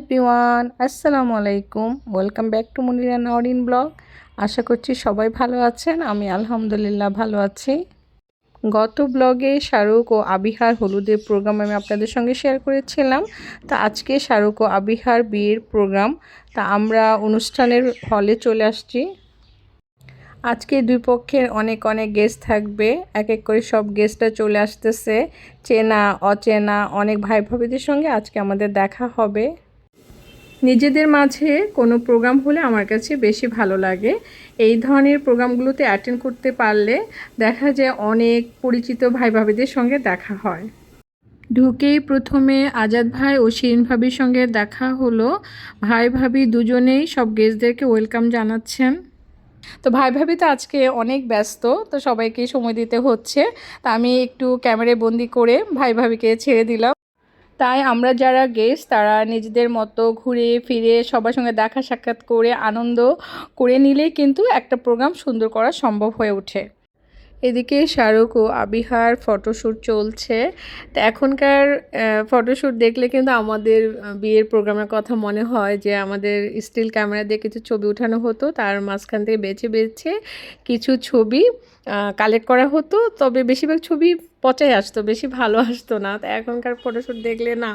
Everyone, আসসালামু আলাইকুম। Welcome back to Munira Nowrin blog. আশা করছি সবাই ভালো আছেন। আমি আলহামদুলিল্লাহ ভালো আছি। গত ব্লগে শাহরুখ ও আবিহার হলুদের প্রোগ্রাম আমি আপনাদের সঙ্গে শেয়ার করেছিলাম। তা আজকে শাহরুখ ও আবিহার বিয়ের প্রোগ্রাম। তা আমরা অনুষ্ঠানের হলে চলে আসছি। আজকে দুই পক্ষের অনেক অনেক গেস্ট থাকবে। এক এক করে সব গেস্টরা চলে আসতেছে। চেনা অচেনা অনেক ভাই ভাবিদের সঙ্গে আজকে আমাদের দেখা হবে। নিজেদের মাঝে কোনো প্রোগ্রাম হলে আমার কাছে বেশি ভালো লাগে। এই ধরনের প্রোগ্রামগুলোতে অ্যাটেন্ড করতে পারলে দেখা যায় অনেক পরিচিত ভাই ভাবিদের সঙ্গে দেখা হয়। ঢুকেই প্রথমে আজাদ ভাই ও শিরিন ভাবির সঙ্গে দেখা হলো। ভাই ভাবি দুজনেই সব গেস্টদেরকে ওয়েলকাম জানাচ্ছেন। তো ভাই ভাবি তো আজকে অনেক ব্যস্ত, তো সবাইকে সময় দিতে হচ্ছে। তা আমি একটু ক্যামেরায় বন্দি করে ভাই ভাবিকে ছেড়ে দিলাম। তাই আমরা যারা গেস্ট তারা নিজেদের মতো ঘুরে ফিরে সবার সঙ্গে দেখা সাক্ষাৎ করে আনন্দ করে নিলেই কিন্তু একটা প্রোগ্রাম সুন্দর করা সম্ভব হয়ে ওঠে। এদিকে শাহরুখ ও আবিহার ফটোশ্যুট চলছে। তো এখনকার ফটোশ্যুট দেখলে কিন্তু আমাদের বিয়ের প্রোগ্রামের কথা মনে হয় যে আমাদের স্টিল ক্যামেরা দিয়ে কিছু ছবি উঠানো হতো, তার মাঝখান থেকে বেছে বেছে কিছু ছবি কালেক্ট করা হতো। তবে বেশিরভাগ ছবি পচাই আসতো, বেশি ভালো আসতো না। তো এখনকার ফটোশ্যুট দেখলে না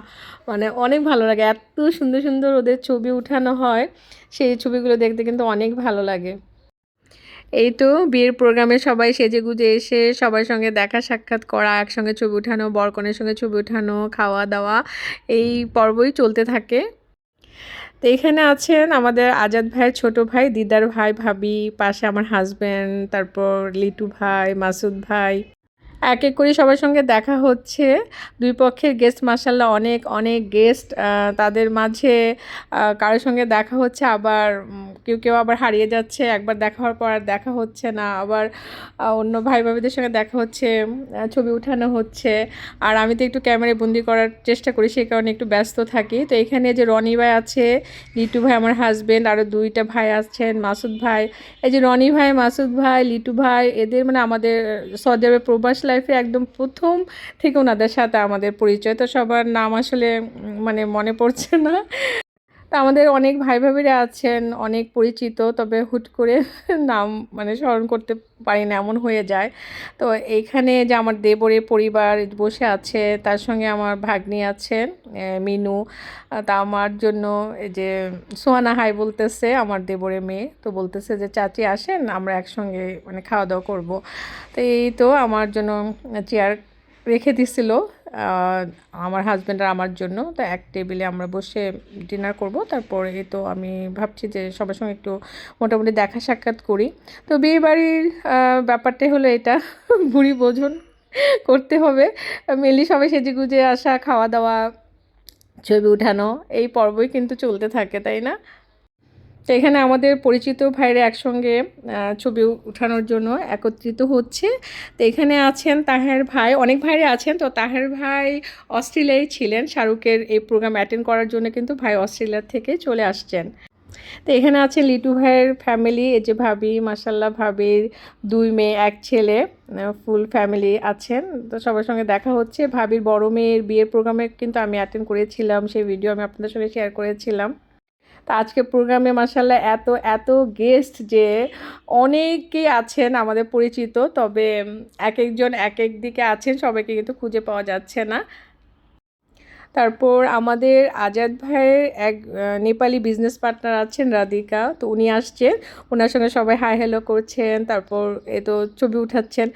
মানে অনেক ভালো লাগে, এত সুন্দর সুন্দর ওদের ছবি উঠানো হয়। সেই ছবিগুলো দেখতে কিন্তু অনেক ভালো লাগে। এই তো বিয়ের প্রোগ্রামে সবাই সেজেগুজে এসে সবার সঙ্গে দেখা সাক্ষাৎ করা, একসঙ্গে ছবি উঠানো, বরকনের সঙ্গে ছবি উঠানো, খাওয়া দাওয়া, এই পর্বই চলতে থাকে। তো এখানে আছেন আমাদের আজাদ ভাইয়ের ছোট ভাই, দিদার ভাই ভাবি, পাশে আমার হাজব্যান্ড, তারপর লিটু ভাই, মাসুদ ভাই। এক এক করে সবার সঙ্গে দেখা হচ্ছে। দুই পক্ষের গেস্ট মাশাআল্লাহ অনেক অনেক গেস্ট। তাদের মাঝে কারোর সঙ্গে দেখা হচ্ছে, আবার কেউ কেউ আবার হারিয়ে যাচ্ছে। একবার দেখা হওয়ার পর আর দেখা হচ্ছে না, আবার অন্য ভাই ভাবিদের সঙ্গে দেখা হচ্ছে, ছবি উঠানো হচ্ছে। আর আমি তো একটু ক্যামেরায় বন্দি করার চেষ্টা করি, সেই কারণে একটু ব্যস্ত থাকি। তো এখানে যে রনি ভাই আছে, লিটু ভাই আমার হাজব্যান্ড, আরও দুইটা ভাই আছেন, মাসুদ ভাই। এই যে রনি ভাই, মাসুদ ভাই, লিটু ভাই, এদের মানে আমাদের সৌদি আরবের প্রবাস লাইফে একদম প্রথম থেকে ওনাদের সাথে আমাদের পরিচয়। তো সবার নাম আসলে মানে মনে পড়ছে না। তা আমাদের অনেক ভাই ভাবিরা আছেন, অনেক পরিচিত, তবে হুট করে নাম মানে স্মরণ করতে পারি না, এমন হয়ে যায়। তো এইখানে যে আমার দেবরের পরিবার বসে আছে, তার সঙ্গে আমার ভাগ্নি আছেন মিনু। তা আমার জন্য এই যে সোহানা হাই বলতেছে, আমার দেবরের মেয়ে। তো বলতেছে যে চাচি আসেন, আমরা একসঙ্গে মানে খাওয়া দাওয়া করবো। তো এই তো আমার জন্য চেয়ার রেখে দিছিল আমার হাজব্যান্ড আর আমার জন্য। তো এক টেবিলে আমরা বসে ডিনার করব। তারপরে তো আমি ভাবছি যে সবার সঙ্গে একটু মোটামুটি দেখা সাক্ষাৎ করি। তো বিয়েবাড়ির ব্যাপারটাই হলো এটা, ভুড়ি ভোজন করতে হবে। মেনলি সবাই সেজেগুজে আসা, খাওয়া দাওয়া, ছবি উঠানো, এই পর্বই কিন্তু চলতে থাকে, তাই না? তো এখানে আমাদের পরিচিত ভাইরা একসঙ্গে ছবি উঠানোর জন্য একত্রিত হচ্ছে। তো এখানে আছেন তাহের ভাই, অনেক ভাইরা আছেন। তো তাহের ভাই অস্ট্রেলিয়ায় ছিলেন, শাহরুখের এই প্রোগ্রাম অ্যাটেন্ড করার জন্য কিন্তু ভাই অস্ট্রেলিয়া থেকে চলে আসছেন। তো এখানে আছে লিটু ভাইয়ের ফ্যামিলি, এই যে ভাবি, মাসাল্লাহ ভাবির দুই মেয়ে এক ছেলে, ফুল ফ্যামিলি আছেন। তো সবার সঙ্গে দেখা হচ্ছে। ভাবির বড় মেয়ের বিয়ের প্রোগ্রামে কিন্তু আমি অ্যাটেন্ড করেছিলাম, সেই ভিডিও আমি আপনাদের সঙ্গে শেয়ার করেছিলাম। তা আজকে প্রোগ্রামে মাশাআল্লাহ এত এত গেস্ট যে অনেকেই আছেন আমাদের পরিচিত, তবে এক একজন এক এক দিকে আছেন, সবাইকে কিন্তু খুঁজে পাওয়া যাচ্ছে না। তারপর আমাদের আজাদ ভাইয়ের এক নেপালি বিজনেস পার্টনার আছেন রাধিকা, তো উনি আসছেন, ওনার সঙ্গে সবাই হাই হ্যালো করছেন, তারপর এ তো ছবি উঠাচ্ছেন।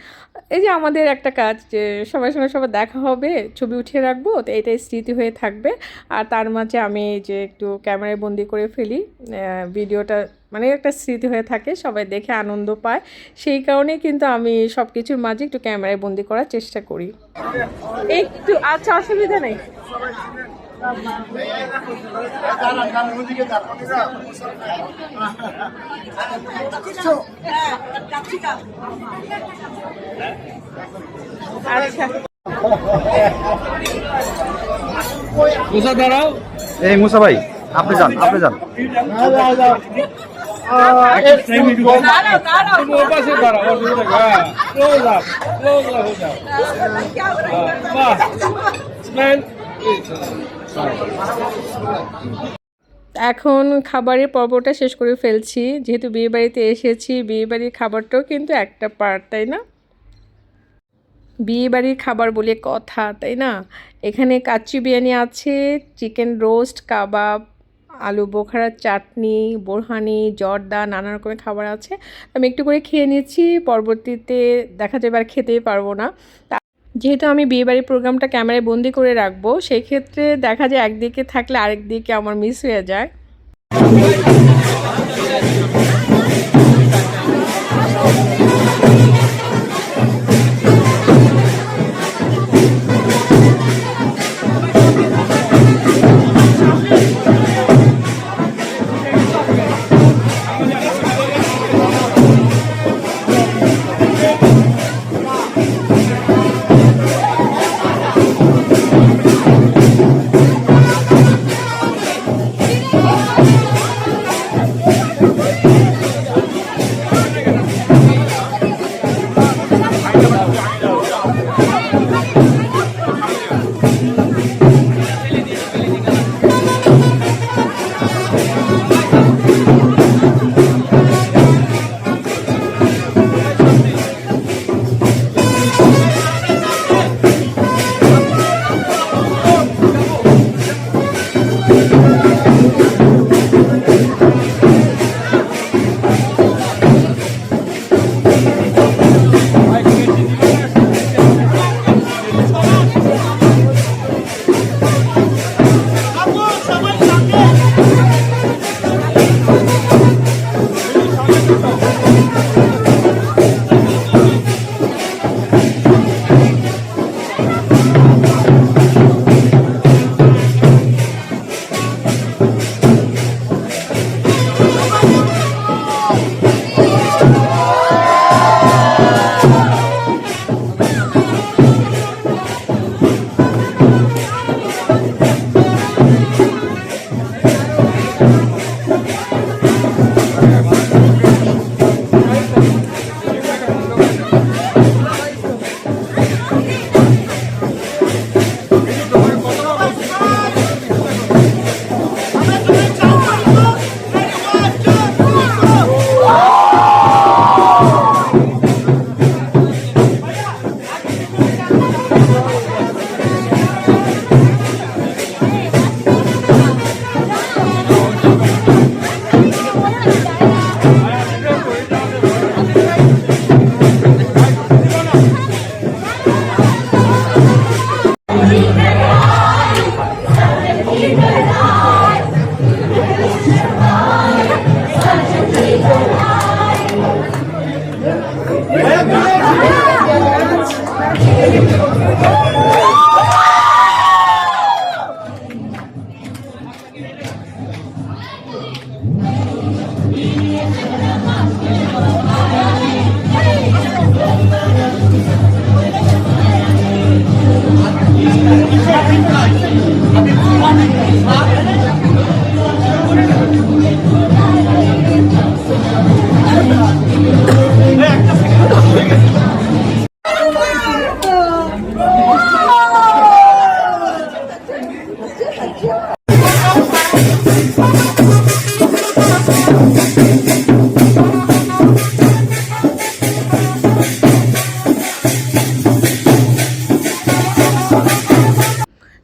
এই যে আমাদের একটা কাজ যে সবার সঙ্গে সবার দেখা হবে, ছবি উঠিয়ে রাখবো, তো এটাই স্মৃতি হয়ে থাকবে। আর তার মাঝে আমি যে একটু ক্যামেরায় বন্দি করে ফেলি, ভিডিওটা মানে একটা স্মৃতি হয়ে থাকে, সবাই দেখে আনন্দ পায়। সেই কারণেই কিন্তু আমি সব কিছুর মাঝে একটু ক্যামেরায় বন্দি করার চেষ্টা করি। একটু আচ্ছা, অসুবিধা নেই। আচ্ছা মুসা দাঁড়াও, এই মুসা ভাই, আপনি যান, আপনি যান। পাশে দাঁড়াও, অসুবিধা ক্লোজ আপ হয়ে যাও। বাহ, স্মাইল। এখন খাবারের পর্বটা শেষ করে ফেলছি, যেহেতু বিয়েবাড়িতে এসেছি বিয়েবাড়ির খাবারটাও কিন্তু একটা পার্ট, তাই না? বিয়েবাড়ির খাবার বলে কথা, তাই না? এখানে কাচ্চি বিরিয়ানি আছে, চিকেন রোস্ট, কাবাব, আলু বোখারার চাটনি, বোরহানি, জর্দা, নানা রকমের খাবার আছে। আমি একটু করে খেয়ে নিচ্ছি, পরবর্তীতে দেখা যাবে আর খেতেই পারবো না। যেহেতু আমি বিয়েবাড়ির প্রোগ্রামটা ক্যামেরায় বন্দি করে রাখবো, সেই ক্ষেত্রে দেখা যায় একদিকে থাকলে আরেক দিকে আমার মিস হয়ে যায়।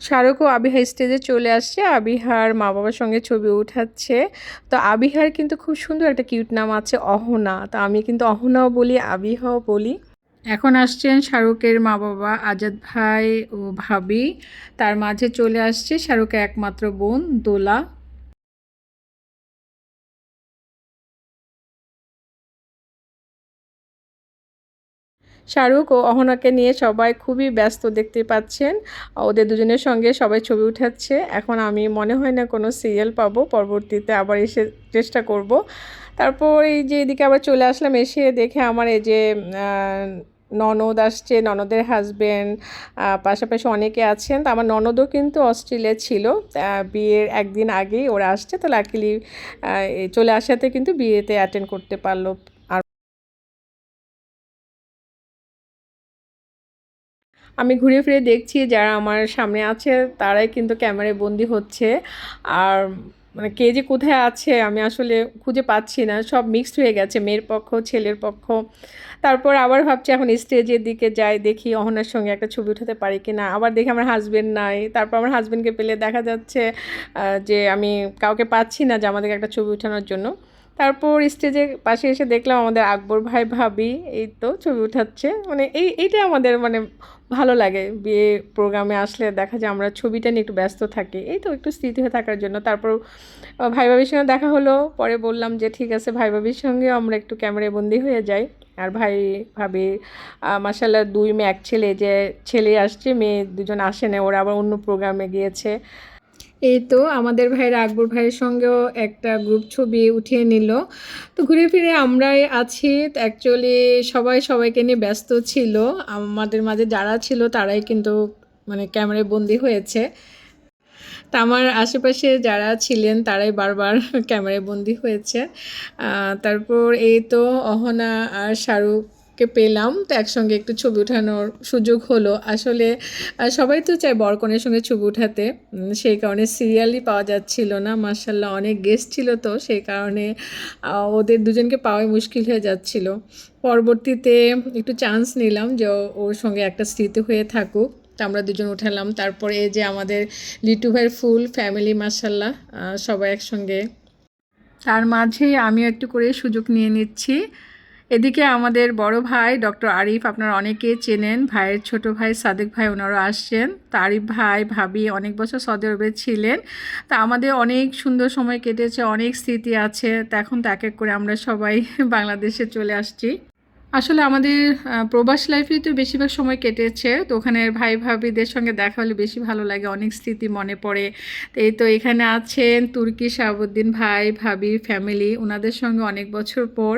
শাহরুখ ও আবিহা স্টেজে চলে আসছে, আবিহার মা বাবার সঙ্গে ছবি উঠাচ্ছে। তো আবিহার কিন্তু খুব সুন্দর একটা কিউট নাম আছে, অহনা। তো আমি কিন্তু অহনাও বলি, আবিহাও বলি। এখন আসছেন শাহরুখের মা বাবা, আজাদ ভাই ও ভাবি। তার মাঝে চলে আসছে শাহরুখের একমাত্র বোন দোলা। শাহরুখ ও অহনাকে নিয়ে সবাই খুবই ব্যস্ত দেখতে পাচ্ছেন। ওদের দুজনের সঙ্গে সবাই ছবি উঠাচ্ছে। এখন আমি মনে হয় না কোনো সিরিয়াল পাবো, পরবর্তীতে আবার এসে চেষ্টা করব। তারপর এই যে এদিকে আবার চলে আসলাম, এসে দেখে আমার এই যে ননদ আসছে, ননদের হাজবেন্ড, পাশাপাশি অনেকে আছেন। তো আমার ননদও কিন্তু অস্ট্রেলিয়া ছিল, বিয়ের একদিন আগেই ওরা আসছে। তো লাকিলি চলে আসাতে কিন্তু বিয়েতে অ্যাটেন্ড করতে পারলো। আমি ঘুরে ফিরে দেখছি যারা আমার সামনে আছে তারাই কিন্তু ক্যামেরায় বন্দি হচ্ছে। আর মানে কে যে কোথায় আছে আমি আসলে খুঁজে পাচ্ছি না, সব মিক্সড হয়ে গেছে, মেয়ের পক্ষ ছেলের পক্ষ। তারপর আবার ভাবছি এখন স্টেজের দিকে যাই, দেখি অহনার সঙ্গে একটা ছবি উঠাতে পারি কি না। আবার দেখি আমার হাজবেন্ড নাই, তারপর আমার হাজবেন্ডকে পেলে দেখা যাচ্ছে যে আমি কাউকে পাচ্ছি না যে আমাদেরকে একটা ছবি উঠানোর জন্য। তারপর স্টেজের পাশে এসে দেখলাম আমাদের আকবর ভাই ভাবি এই তো ছবি উঠাচ্ছে। মানে এইটা আমাদের মানে ভালো লাগে, বিয়ে প্রোগ্রামে আসলে দেখা যায় আমরা ছবিটা নিয়ে একটু ব্যস্ত থাকি, এই তো একটু স্মৃতি হয়ে থাকার জন্য। তারপর ভাই ভাবির সঙ্গে দেখা হলো, পরে বললাম যে ঠিক আছে ভাই ভাবির সঙ্গে আমরা একটু ক্যামেরায় বন্দি হয়ে যাই। আর ভাই ভাবি মাশাআল্লাহ 2 মেয়ে 1 ছেলে, যে ছেলে আসছে মেয়ে দুজন আসে না, ওরা আবার অন্য প্রোগ্রামে গিয়েছে। এই তো আমাদের ভাইয়ের আকবর ভাইয়ের সঙ্গেও একটা গ্রুপ ছবি উঠিয়ে নিল। তো ঘুরে ফিরে আমরাই আছি, অ্যাকচুয়ালি সবাই সবাইকে নিয়ে ব্যস্ত ছিল, আমাদের মাঝে যারা ছিল তারাই কিন্তু মানে ক্যামেরায় বন্দি হয়েছে। তা আমার আশেপাশে যারা ছিলেন তারাই বারবার ক্যামেরায় বন্দি হয়েছে। তারপর এই তো অহনা আর শাহরুখকে পেলাম, তো একসঙ্গে একটু ছবি ওঠানোর সুযোগ হলো। আসলে সবাই তো চায় বরকনের সঙ্গে ছবি উঠাতে, সেই কারণে সিরিয়ালই পাওয়া যাচ্ছিল না। মার্শাল্লাহ অনেক গেস্ট ছিল, তো সেই কারণে ওদের দুজনকে পাওয়াই মুশকিল হয়ে যাচ্ছিল। পরবর্তীতে একটু চান্স নিলাম যে ওর সঙ্গে একটা স্মৃতি হয়ে থাকুক, তো আমরা দুজন উঠালাম। তারপরে এই যে আমাদের লিটু ভাইয়ের ফুল ফ্যামিলি মাশাল্লাহ সবাই একসঙ্গে, তার মাঝে আমিও একটু করে সুযোগ নিয়ে নিচ্ছি। এদিকে আমাদের বড় ভাই ডক্টর আরিফ, আপনারা অনেকেই চেনেন, ভাইয়ের ছোট ভাই সাদেক ভাই, ওনারা আসছেন। তো আরিফ ভাই ভাবি অনেক বছর সৌদি আরবে ছিলেন, তা আমাদের অনেক সুন্দর সময় কেটেছে, অনেক স্মৃতি আছে। তো এখন তো এক এক করে আমরা সবাই বাংলাদেশে চলে আসছি। আসলে আমাদের প্রবাস লাইফেই তো বেশিরভাগ সময় কেটেছে, তো ওখানে ভাই ভাবিদের সঙ্গে দেখা হলে বেশি ভালো লাগে, অনেক স্মৃতি মনে পড়ে। তো এই তো এখানে আছেন তুর্কি শাহাবুদ্দিন ভাই ভাবি ফ্যামিলি, ওনাদের সঙ্গে অনেক বছর পর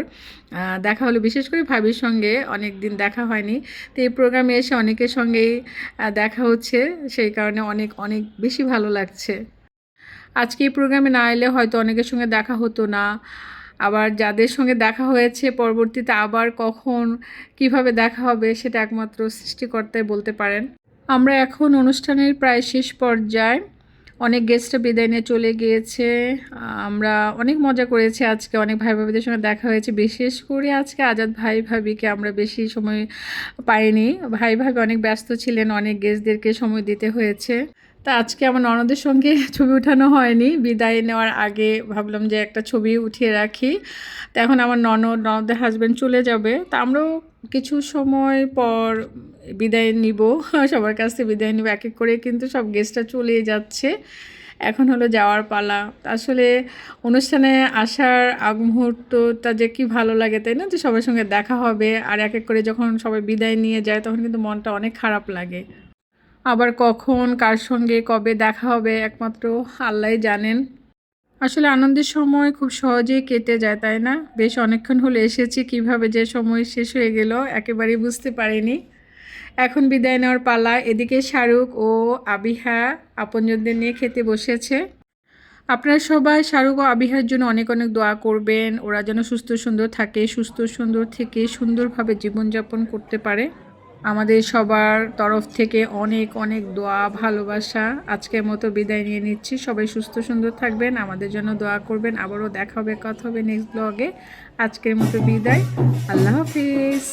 দেখা হলো, বিশেষ করে ভাবির সঙ্গে অনেক দিন দেখা হয়নি। তো এই প্রোগ্রামে এসে অনেকের সঙ্গেই দেখা হচ্ছে, সেই কারণে অনেক অনেক বেশি ভালো লাগছে। আজকে এই প্রোগ্রামে না এলে হয়তো অনেকের সঙ্গে দেখা হতো না, আবার যাদের সঙ্গে দেখা হয়েছে পরবর্তীতে আবার কখন কিভাবে দেখা হবে সেটা একমাত্র সৃষ্টিকর্তাই বলতে পারেন। আমরা এখন অনুষ্ঠানের প্রায় শেষ পর্যায়ে, অনেক গেস্টরা বিদায় নিয়ে চলে গিয়েছে। আমরা অনেক মজা করেছি আজকে, অনেক ভাই ভাবিদের সঙ্গে দেখা হয়েছে, বিশেষ করে আজকে আজাদ ভাই ভাবিকে আমরা বেশি সময় পাইনি, ভাই ভাবি অনেক ব্যস্ত ছিলেন, অনেক গেস্টদেরকে সময় দিতে হয়েছে। তা আজকে আমার ননদের সঙ্গে ছবি উঠানো হয়নি, বিদায় নেওয়ার আগে ভাবলাম যে একটা ছবি উঠিয়ে রাখি। তো এখন আমার ননদের হাজব্যান্ড চলে যাবে, তা আমরাও কিছু সময় পর বিদায় নিব, সবার কাছ থেকে বিদায় নিব এক এক করে, কিন্তু সব গেস্টরা চলেই যাচ্ছে, এখন হলো যাওয়ার পালা। আসলে অনুষ্ঠানে আসার আগ মুহূর্তটা যে কি ভালো লাগে তাই না, যে সবার সঙ্গে দেখা হবে, আর এক এক করে যখন সবাই বিদায় নিয়ে যায় তখন কিন্তু মনটা অনেক খারাপ লাগে। আবার কখন কার সঙ্গে কবে দেখা হবে একমাত্র আল্লাহই জানেন। আসলে আনন্দের সময় খুব সহজেই কেটে যায় তাই না, বেশ অনেকক্ষণ হলো এসেছি, কিভাবে যে সময় শেষ হয়ে গেল একেবারেই বুঝতে পারিনি। এখন বিদায় নেওয়ার পালা। এদিকে শাহরুখ ও আবিহা আপনজনদের নিয়ে খেতে বসেছে। আপনারা সবাই শাহরুখ ও আবিহার জন্য অনেক অনেক দোয়া করবেন, ওরা যেন সুস্থ সুন্দর থাকে, সুস্থ সুন্দর থেকে সুন্দরভাবে জীবনযাপন করতে পারে। আমাদের সবার তরফ থেকে অনেক অনেক দোয়া ভালোবাসা। আজকের মতো বিদায় নিয়ে নিচ্ছি, সবাই সুস্থ সুন্দর থাকবেন, আমাদের জন্য দোয়া করবেন। আবারও দেখা হবে, কথা হবে নেক্সট ব্লগে। আজকের মতো বিদায়, আল্লাহ হাফিজ।